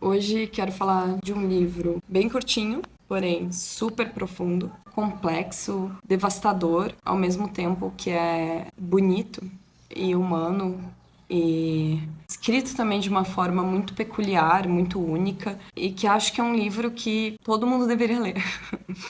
Hoje quero falar de um livro bem curtinho, porém super profundo, complexo, devastador, ao mesmo tempo que é bonito e humano e escrito também de uma forma muito peculiar, muito única e que acho que é um livro que todo mundo deveria ler.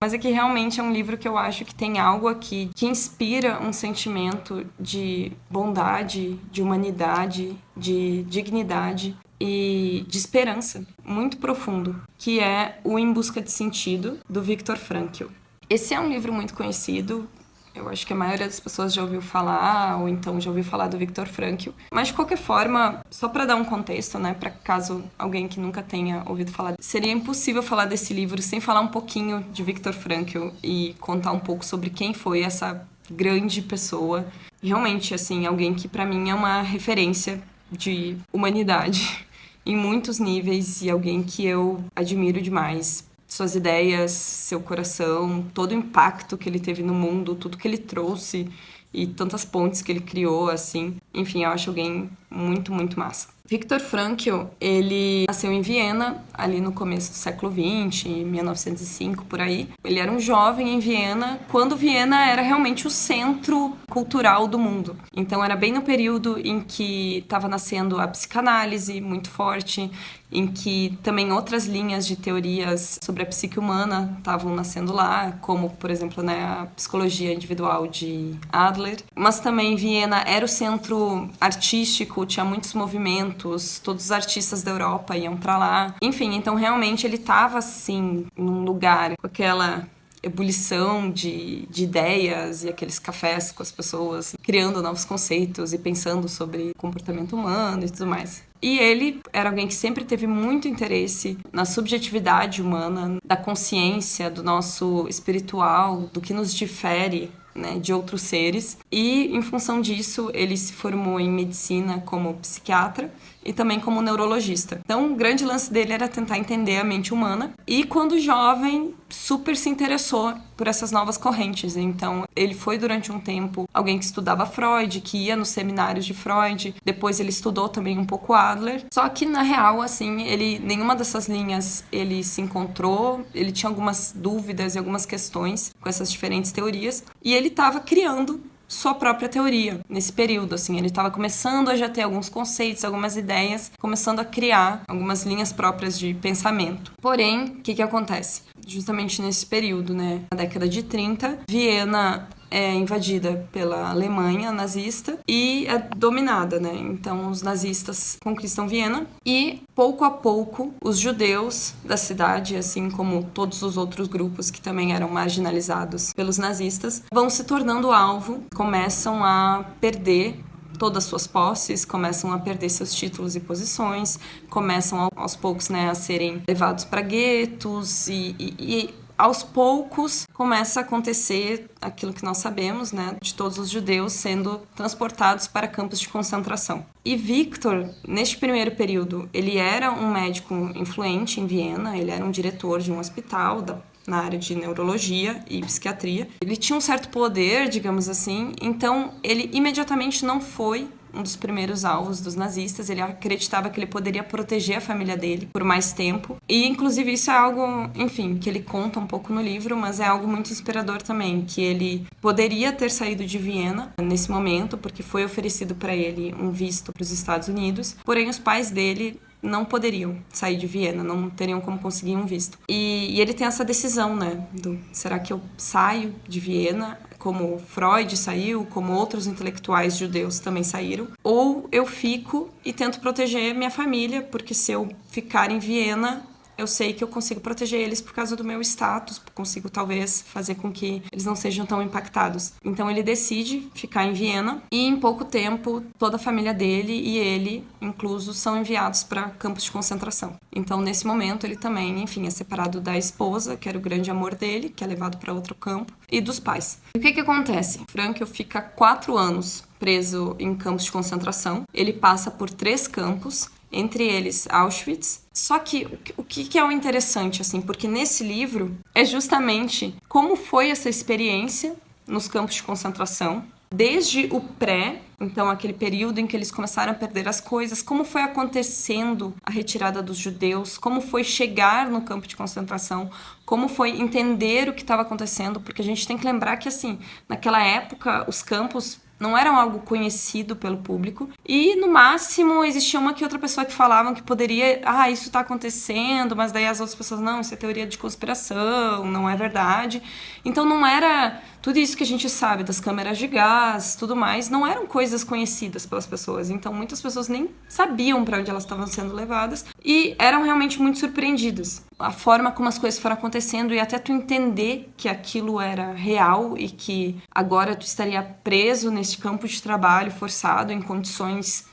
Mas é que realmente é um livro que eu acho que tem algo aqui que inspira um sentimento de bondade, de humanidade, de dignidade e de esperança muito profundo, que é O Em Busca de Sentido, do Viktor Frankl. Esse é um livro muito conhecido, eu acho que a maioria das pessoas já ouviu falar, ou então já ouviu falar do Viktor Frankl. Mas, de qualquer forma, só para dar um contexto, né, para caso alguém que nunca tenha ouvido falar, seria impossível falar desse livro sem falar um pouquinho de Viktor Frankl e contar um pouco sobre quem foi essa grande pessoa. Realmente, assim, alguém que para mim é uma referência de humanidade em muitos níveis e alguém que eu admiro demais. Suas ideias, seu coração, todo o impacto que ele teve no mundo, tudo que ele trouxe e tantas pontes que ele criou, assim. Enfim, eu acho alguém muito, muito massa. Viktor Frankl, ele nasceu em Viena, ali no começo do século XX, em 1905, por aí. Ele era um jovem em Viena, quando Viena era realmente o centro cultural do mundo. Então, era bem no período em que estava nascendo a psicanálise, muito forte, em que também outras linhas de teorias sobre a psique humana estavam nascendo lá, como, por exemplo, né, a psicologia individual de Adler. Mas também Viena era o centro artístico, tinha muitos movimentos, todos os artistas da Europa iam para lá. Enfim, então realmente ele estava assim, num lugar com aquela ebulição de ideias e aqueles cafés com as pessoas criando novos conceitos e pensando sobre comportamento humano e tudo mais. E ele era alguém que sempre teve muito interesse na subjetividade humana, da consciência, do nosso espiritual, do que nos difere, né, de outros seres. E, em função disso, ele se formou em medicina como psiquiatra e também como neurologista. Então, o grande lance dele era tentar entender a mente humana. E, quando jovem, super se interessou por essas novas correntes. Então, ele foi, durante um tempo, alguém que estudava Freud, que ia nos seminários de Freud. Depois, ele estudou também um pouco Adler. Só que, na real, assim, nenhuma dessas linhas ele se encontrou. Ele tinha algumas dúvidas e algumas questões com essas diferentes teorias. E ele estava criando sua própria teoria nesse período, assim, ele estava começando a já ter alguns conceitos, algumas ideias, começando a criar algumas linhas próprias de pensamento. Porém, o que acontece? Justamente nesse período, né, na década de 30, Viena é invadida pela Alemanha nazista e é dominada, né? Então os nazistas conquistam Viena e pouco a pouco os judeus da cidade, assim como todos os outros grupos que também eram marginalizados pelos nazistas, vão se tornando alvo, começam a perder todas as suas posses, começam a perder seus títulos e posições, começam aos poucos, né, a serem levados para guetos e aos poucos começa a acontecer aquilo que nós sabemos, né, de todos os judeus sendo transportados para campos de concentração. E Viktor, neste primeiro período, ele era um médico influente em Viena, ele era um diretor de um hospital na área de neurologia e psiquiatria. Ele tinha um certo poder, digamos assim, então ele imediatamente não foi um dos primeiros alvos dos nazistas. Ele acreditava que ele poderia proteger a família dele por mais tempo. E, inclusive, isso é algo, enfim, que ele conta um pouco no livro, mas é algo muito inspirador também, que ele poderia ter saído de Viena nesse momento, porque foi oferecido para ele um visto para os Estados Unidos, porém os pais dele não poderiam sair de Viena, não teriam como conseguir um visto. E ele tem essa decisão, né, será que eu saio de Viena, como Freud saiu, como outros intelectuais judeus também saíram, ou eu fico e tento proteger minha família, porque se eu ficar em Viena, eu sei que eu consigo proteger eles por causa do meu status, consigo talvez fazer com que eles não sejam tão impactados. Então ele decide ficar em Viena e em pouco tempo toda a família dele e ele, incluso, são enviados para campos de concentração. Então nesse momento ele também, enfim, é separado da esposa, que era o grande amor dele, que é levado para outro campo, e dos pais. E o que acontece? Frankl fica 4 anos preso em campos de concentração. Ele passa por 3 campos, entre eles Auschwitz. Só que o que é o interessante, assim, porque nesse livro é justamente como foi essa experiência nos campos de concentração, desde o pré, então aquele período em que eles começaram a perder as coisas, como foi acontecendo a retirada dos judeus, como foi chegar no campo de concentração, como foi entender o que estava acontecendo, porque a gente tem que lembrar que, assim, naquela época, os campos não eram algo conhecido pelo público e, no máximo, existia uma que outra pessoa que falavam que poderia, isso está acontecendo, mas daí as outras pessoas, não, isso é teoria de conspiração, não é verdade. Então não era tudo isso que a gente sabe das câmeras de gás, tudo mais, não eram coisas conhecidas pelas pessoas. Então muitas pessoas nem sabiam para onde elas estavam sendo levadas e eram realmente muito surpreendidas. A forma como as coisas foram acontecendo e até tu entender que aquilo era real e que agora tu estaria preso nesse campo de trabalho forçado em condições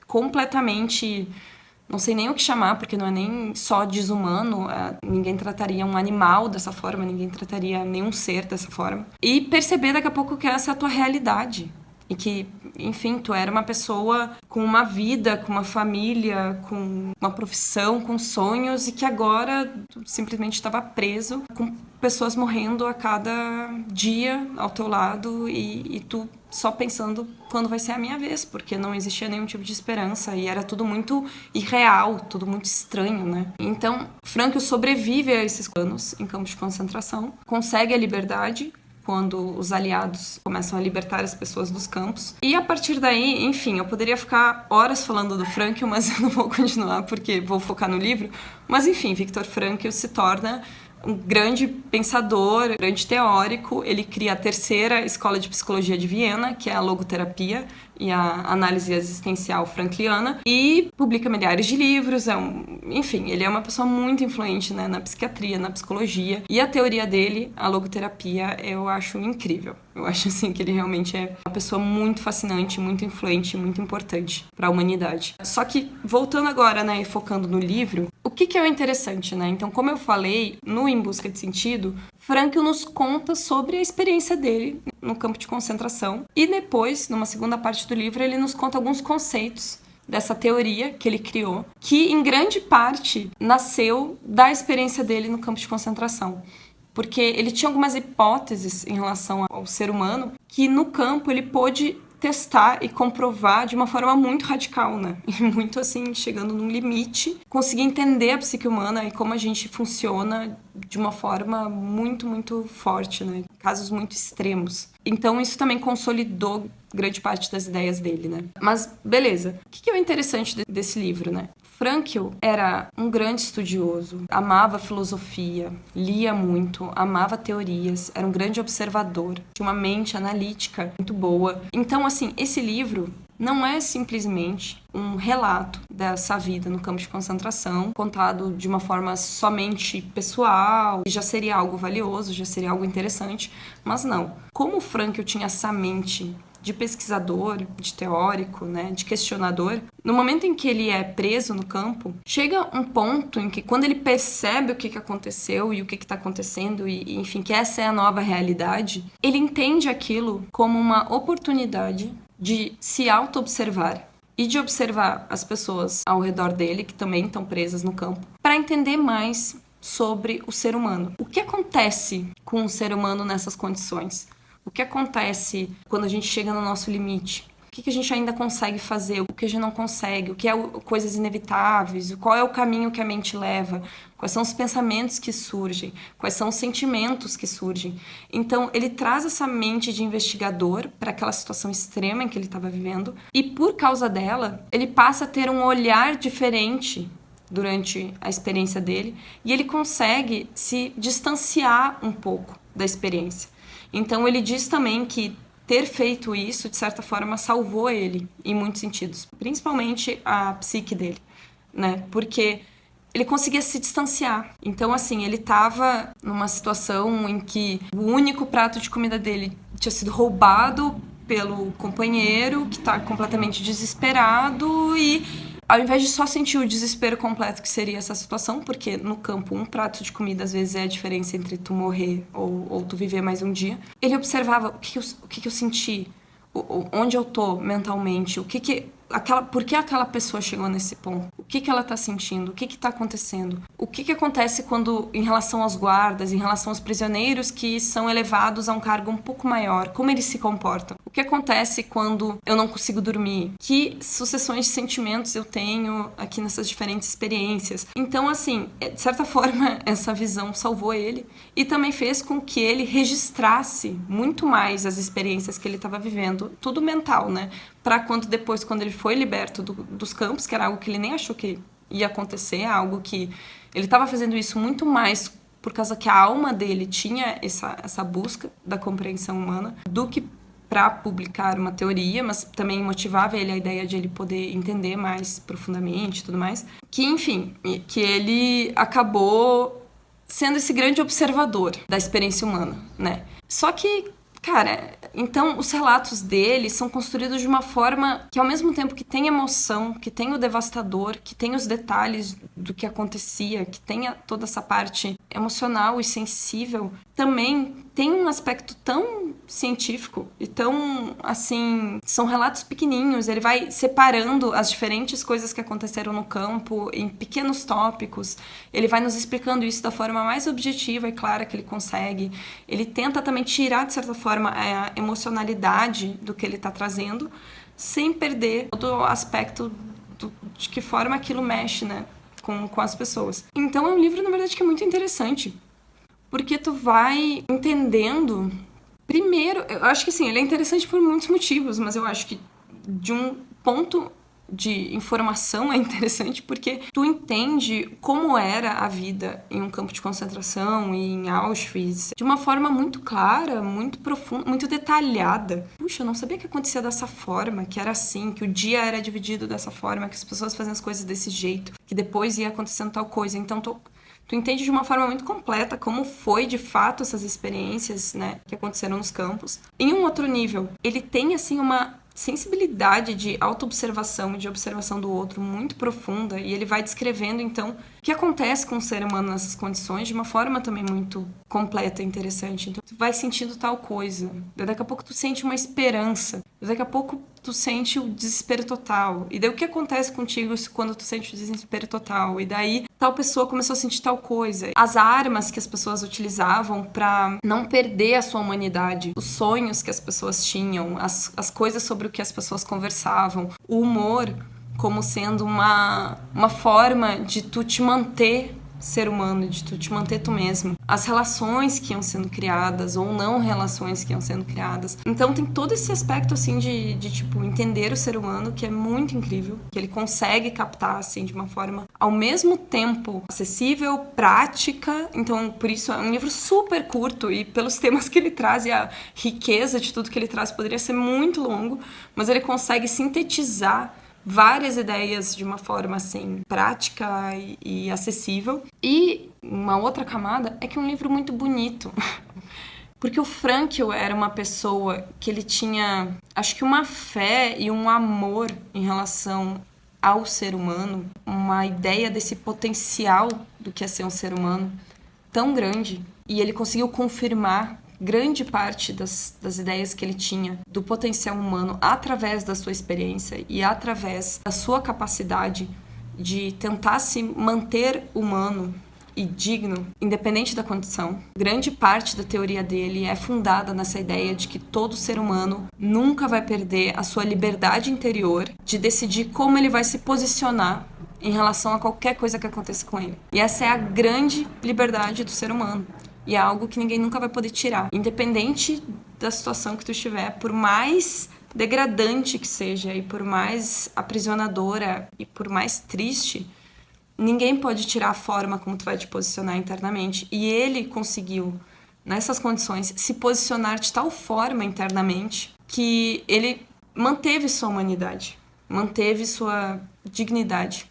completamente, não sei nem o que chamar, porque não é nem só desumano, ninguém trataria um animal dessa forma, ninguém trataria nenhum ser dessa forma. E perceber daqui a pouco que essa é a tua realidade. E que, enfim, tu era uma pessoa com uma vida, com uma família, com uma profissão, com sonhos, e que agora tu simplesmente estava preso, com pessoas morrendo a cada dia ao teu lado, e tu só pensando quando vai ser a minha vez, porque não existia nenhum tipo de esperança, e era tudo muito irreal, tudo muito estranho, né? Então, Frankl sobrevive a esses anos em campos de concentração, consegue a liberdade, quando os aliados começam a libertar as pessoas dos campos. E a partir daí, enfim, eu poderia ficar horas falando do Frankl, mas eu não vou continuar porque vou focar no livro. Mas enfim, Viktor Frankl se torna um grande pensador, grande teórico. Ele cria a terceira escola de psicologia de Viena, que é a logoterapia e a análise existencial frankliana, e publica milhares de livros. Enfim, ele é uma pessoa muito influente, né, na psiquiatria, na psicologia, e a teoria dele, a logoterapia, eu acho incrível. Eu acho assim que ele realmente é uma pessoa muito fascinante, muito influente, muito importante para a humanidade. Só que voltando agora, né, e focando no livro, o que é o interessante, né? Então, como eu falei, no Em Busca de Sentido, Frankl nos conta sobre a experiência dele no campo de concentração e depois, numa segunda parte do livro, ele nos conta alguns conceitos dessa teoria que ele criou, que em grande parte nasceu da experiência dele no campo de concentração. Porque ele tinha algumas hipóteses em relação ao ser humano que no campo ele pôde testar e comprovar de uma forma muito radical, né? E muito assim, chegando num limite, conseguir entender a psique humana e como a gente funciona de uma forma muito, muito forte, né? Casos muito extremos. Então isso também consolidou grande parte das ideias dele, né? Mas beleza, o que é o interessante desse livro, né? Frankl era um grande estudioso, amava filosofia, lia muito, amava teorias, era um grande observador, tinha uma mente analítica muito boa. Então, assim, esse livro não é simplesmente um relato dessa vida no campo de concentração, contado de uma forma somente pessoal, que já seria algo valioso, já seria algo interessante, mas não. Como o Frankl tinha essa mente de pesquisador, de teórico, né, de questionador, no momento em que ele é preso no campo, chega um ponto em que quando ele percebe o que aconteceu e o que está acontecendo e, enfim, que essa é a nova realidade, ele entende aquilo como uma oportunidade de se auto-observar e de observar as pessoas ao redor dele, que também estão presas no campo, para entender mais sobre o ser humano. O que acontece com o ser humano nessas condições? O que acontece quando a gente chega no nosso limite? O que a gente ainda consegue fazer? O que a gente não consegue? O que é coisas inevitáveis? Qual é o caminho que a mente leva? Quais são os pensamentos que surgem? Quais são os sentimentos que surgem? Então, ele traz essa mente de investigador para aquela situação extrema em que ele estava vivendo e, por causa dela, ele passa a ter um olhar diferente durante a experiência dele e ele consegue se distanciar um pouco da experiência. Então, ele diz também que ter feito isso, de certa forma, salvou ele, em muitos sentidos. Principalmente a psique dele, né? Porque ele conseguia se distanciar. Então, assim, ele estava numa situação em que o único prato de comida dele tinha sido roubado pelo companheiro, que está completamente desesperado e... Ao invés de só sentir o desespero completo que seria essa situação, porque no campo um prato de comida às vezes é a diferença entre tu morrer ou tu viver mais um dia, ele observava o que eu senti, onde eu tô mentalmente, o que por que aquela pessoa chegou nesse ponto? O que ela tá sentindo? O que tá acontecendo? O que acontece quando, em relação aos guardas, em relação aos prisioneiros que são elevados a um cargo um pouco maior? Como eles se comportam? O que acontece quando eu não consigo dormir? Que sucessões de sentimentos eu tenho aqui nessas diferentes experiências? Então, assim, de certa forma, essa visão salvou ele e também fez com que ele registrasse muito mais as experiências que ele estava vivendo, tudo mental, né? Para quando ele foi liberto dos campos, que era algo que ele nem achou que ia acontecer, algo que ele estava fazendo isso muito mais por causa que a alma dele tinha essa busca da compreensão humana, do que para publicar uma teoria, mas também motivava ele a ideia de ele poder entender mais profundamente e tudo mais. Que, enfim, que ele acabou sendo esse grande observador da experiência humana, né? Só que, cara, então os relatos dele são construídos de uma forma que, ao mesmo tempo que tem emoção, que tem o devastador, que tem os detalhes do que acontecia, que tenha toda essa parte emocional e sensível, também tem um aspecto tão científico e tão, assim, são relatos pequenininhos, ele vai separando as diferentes coisas que aconteceram no campo em pequenos tópicos, ele vai nos explicando isso da forma mais objetiva e clara que ele consegue, ele tenta também tirar, de certa forma, a emocionalidade do que ele está trazendo, sem perder todo o aspecto de que forma aquilo mexe, né, com as pessoas. Então é um livro, na verdade, que é muito interessante, porque tu vai entendendo. Primeiro, eu acho que sim, ele é interessante por muitos motivos, mas eu acho que de um ponto de informação é interessante porque tu entende como era a vida em um campo de concentração e em Auschwitz de uma forma muito clara, muito profunda, muito detalhada. Puxa, eu não sabia que acontecia dessa forma, que era assim, que o dia era dividido dessa forma, que as pessoas faziam as coisas desse jeito, que depois ia acontecendo tal coisa. Então, tu entende de uma forma muito completa como foi, de fato, essas experiências, né, que aconteceram nos campos. Em um outro nível, ele tem, assim, uma sensibilidade de autoobservação e de observação do outro muito profunda, e ele vai descrevendo, então, o que acontece com o ser humano nessas condições de uma forma também muito completa e interessante. Então, tu vai sentindo tal coisa, daqui a pouco tu sente uma esperança, daqui a pouco tu sente o desespero total, e daí o que acontece contigo quando tu sente o desespero total, e daí tal pessoa começou a sentir tal coisa. As armas que as pessoas utilizavam para não perder a sua humanidade, os sonhos que as pessoas tinham, as coisas sobre o que as pessoas conversavam, o humor como sendo uma forma de tu te manter ser humano, de tu te manter tu mesmo. As relações que iam sendo criadas ou não relações que iam sendo criadas. Então tem todo esse aspecto assim de tipo entender o ser humano que é muito incrível, que ele consegue captar assim de uma forma ao mesmo tempo acessível, prática. Então por isso é um livro super curto e pelos temas que ele traz e a riqueza de tudo que ele traz poderia ser muito longo, mas ele consegue sintetizar várias ideias de uma forma assim prática e acessível. E uma outra camada é que é um livro muito bonito. Porque o Frankl era uma pessoa que ele tinha, acho que uma fé e um amor em relação ao ser humano, uma ideia desse potencial do que é ser um ser humano tão grande. E ele conseguiu confirmar grande parte das ideias que ele tinha do potencial humano através da sua experiência e através da sua capacidade de tentar se manter humano e digno, independente da condição. Grande parte da teoria dele é fundada nessa ideia de que todo ser humano nunca vai perder a sua liberdade interior de decidir como ele vai se posicionar em relação a qualquer coisa que aconteça com ele. E essa é a grande liberdade do ser humano. E é algo que ninguém nunca vai poder tirar. Independente da situação que tu estiver, por mais degradante que seja, e por mais aprisionadora, e por mais triste, ninguém pode tirar a forma como tu vai te posicionar internamente. E ele conseguiu, nessas condições, se posicionar de tal forma internamente que ele manteve sua humanidade, manteve sua dignidade,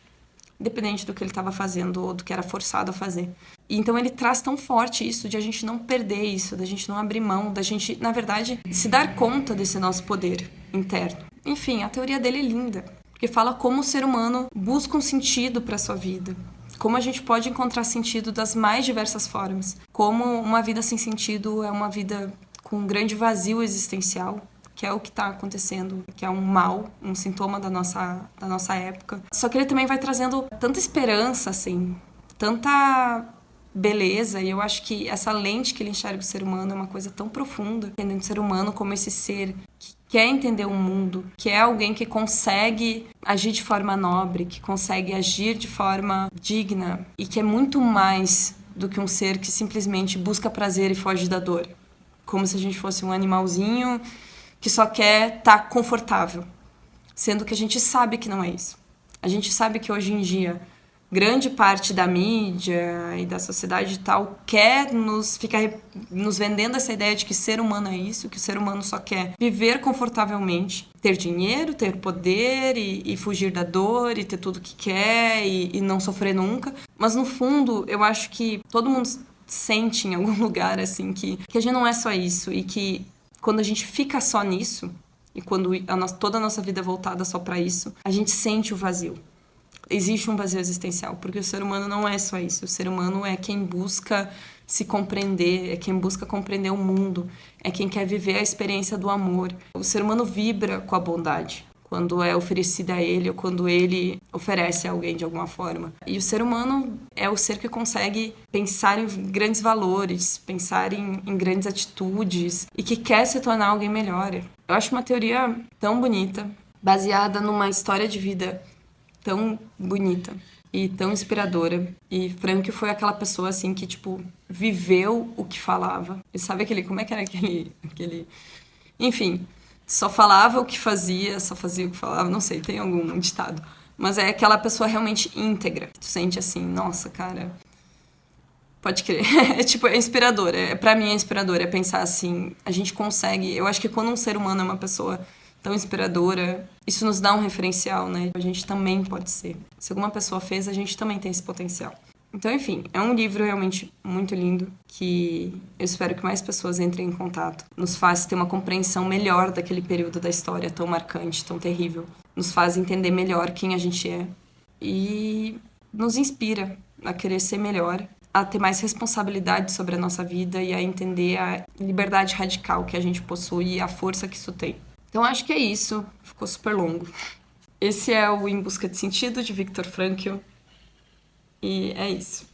independente do que ele estava fazendo ou do que era forçado a fazer. E então ele traz tão forte isso de a gente não perder isso, da gente não abrir mão, da gente, na verdade, se dar conta desse nosso poder interno. Enfim, a teoria dele é linda, porque fala como o ser humano busca um sentido para a sua vida, como a gente pode encontrar sentido das mais diversas formas, como uma vida sem sentido é uma vida com um grande vazio existencial, que é o que está acontecendo, que é um mal, um sintoma da nossa época. Só que ele também vai trazendo tanta esperança, assim, tanta beleza, e eu acho que essa lente que ele enxerga o ser humano é uma coisa tão profunda, entendendo o ser humano como esse ser que quer entender o mundo, que é alguém que consegue agir de forma nobre, que consegue agir de forma digna, e que é muito mais do que um ser que simplesmente busca prazer e foge da dor. Como se a gente fosse um animalzinho que só quer estar confortável. Sendo que a gente sabe que não é isso. A gente sabe que hoje em dia grande parte da mídia e da sociedade e tal quer ficar nos vendendo essa ideia de que ser humano é isso, que o ser humano só quer viver confortavelmente, ter dinheiro, ter poder e fugir da dor e ter tudo o que quer e não sofrer nunca. Mas no fundo, eu acho que todo mundo sente em algum lugar assim que a gente não é só isso e que quando a gente fica só nisso e quando toda a nossa vida é voltada só para isso, a gente sente o vazio. Existe um vazio existencial, porque o ser humano não é só isso. O ser humano é quem busca se compreender, é quem busca compreender o mundo, é quem quer viver a experiência do amor. O ser humano vibra com a bondade quando é oferecida a ele ou quando ele oferece a alguém de alguma forma. E o ser humano é o ser que consegue pensar em grandes valores, pensar em grandes atitudes e que quer se tornar alguém melhor. Eu acho uma teoria tão bonita, baseada numa história de vida tão bonita e tão inspiradora. E Frankl foi aquela pessoa, assim, que, tipo, viveu o que falava. E sabe como é que era aquele... Enfim, só falava o que fazia, só fazia o que falava, não sei, tem algum ditado. Mas é aquela pessoa realmente íntegra. Tu sente assim, nossa, cara... Pode crer. É tipo, é inspirador. Pra mim é inspirador. É pensar assim, a gente consegue... Eu acho que quando um ser humano é uma pessoa tão inspiradora, isso nos dá um referencial, né? A gente também pode ser. Se alguma pessoa fez, a gente também tem esse potencial. Então, enfim, é um livro realmente muito lindo que eu espero que mais pessoas entrem em contato. Nos faz ter uma compreensão melhor daquele período da história tão marcante, tão terrível. Nos faz entender melhor quem a gente é e nos inspira a querer ser melhor, a ter mais responsabilidade sobre a nossa vida e a entender a liberdade radical que a gente possui e a força que isso tem. Então acho que é isso. Ficou super longo. Esse é o Em Busca de Sentido, de Viktor Frankl. E é isso.